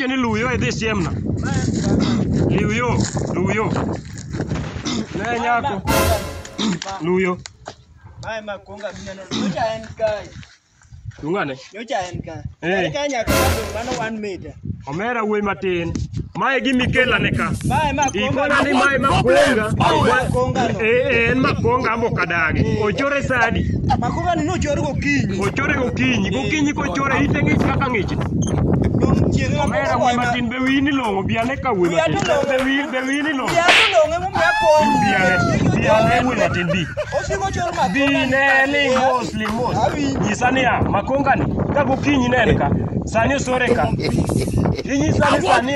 awacho ni luyo idhi siemna. Luyo. Ne nyako. Luyo. Mai makonga mineno. Nyocha en kai. Tungane. Nyocha en kai. Kai nyaka mano 1 meter. Omera wuoyi matin. Mae gimi kela ne ka. Mae makonga. Ikona ni mae makonga. En makonga mokadagi. Ochore sadi. Makonga ni nochore gokinyi. Ochore gokinyi. Gokinyi kochore ite ng'ich kaka ng'ich. Omera wuoyi matin be wini longo biane ka wuoyi matin. Be wini longo. Biane longo mo makonga. Biane wuoyi matin bi. Osiko choro makonga. Bine limos. Nyisa niya makonga ni ka gokinyi nen ka. Sani osore ka. Inyisa ni sani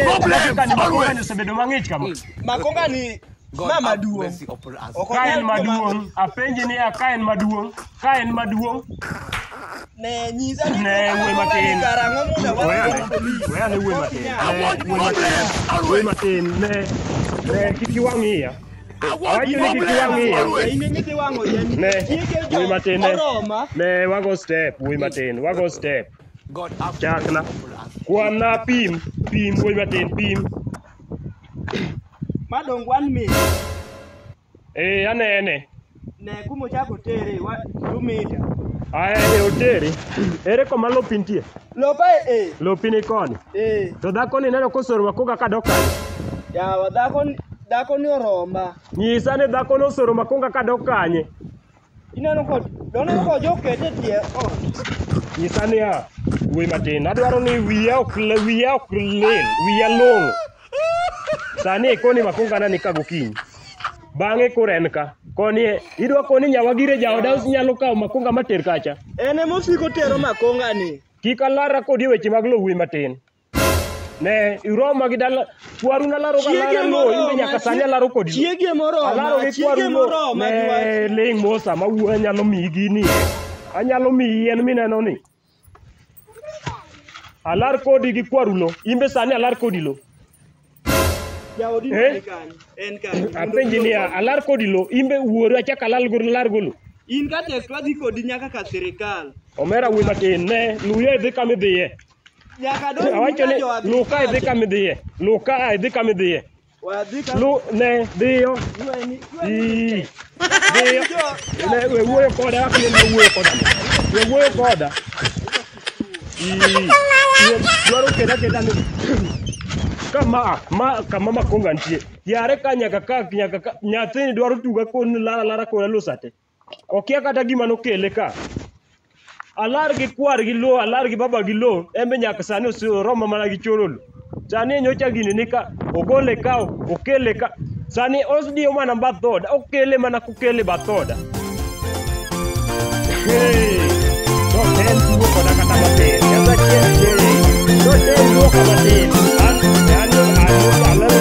ka ni makonga ni osebedo mang'ich kama. Makonga ni mama duong. Kaen maduong. Apenji ni ka en maduong. Ka en maduong. Ne nyisa ni ne wuoyi matin. Karango muda Wea ne wuoyi matin. Ne kiki wang'iya. Awacho ni kiki wang'iya. Ne wuoyi matin ne wago step wuoyi matin. Wago step. Chakna. Kwana pim wuoyi matin pim. Madong 1 meter. Anene. Ne kumo chako tere 2 meter. Otere. Ere koma lopi nitie? Lopa Lopi ni koni? To dhako ni neno kosoro makonga ka dok kanye? Yawa dhako ni oroma. Nyisa ni dhako ni osoro makonga ka dok kanye? Ineno ko jokete tie. Nyisa ni wuoyi matin. Adwaro ni wiya ok lil. Wiya long'. Sani koni makonga na ni ka gokinyi. Bang'e koren ka. Koni idwa koni nyawagire jaoda nyalo kawo makonga mater kacha. Ene mosiko tero makonga ni. Kik alara kodi weche mag lo wuoyi matin. Ne iroma gi dala kwaru na laro ka lara lo imbe nyaka sani alaro kodi. Chiege moro ma ne ling mosa ma wuoyi nyalo miyi gini. Anyalo miyi yien mineno ni. Alar kodi gi kwaru lo. Imbe sani alar kodi lo. En kan. Apenji ni alar kodi lo imbe wuoru achaka lar golo. In ka tek wadhi kodi nyaka ka sirikal. Omera wuoyi matin ne luyo idhi kama idhiye. Nyaka do. Awacho ni luka idhi kama idhiye. Luka idhi kama idhiye. Wadhi ka. Ne dhiyo. Dhiyo. Ne wuoyo koda kaka ne wuoyo koda. Ne wuoyo koda. Dwaro keda ni. Kama makonga nitie. Yare ka nyaka nyathini dwaro tuga kon lara kona losate. Okia kata gima nokele ka. Alar gi kwar gi lo, alar gi baba gi lo, embe nyaka sani osoromo mana gi choro lo. Sani nyocha gini ni ka, ogole ka, okele ka. Sani osdiyo mana bathoda, okele mana kukele bathoda. Noten tuwo koda kata matin. Kata chiel chiel. Noten tuwo kata matin. Ano, alaro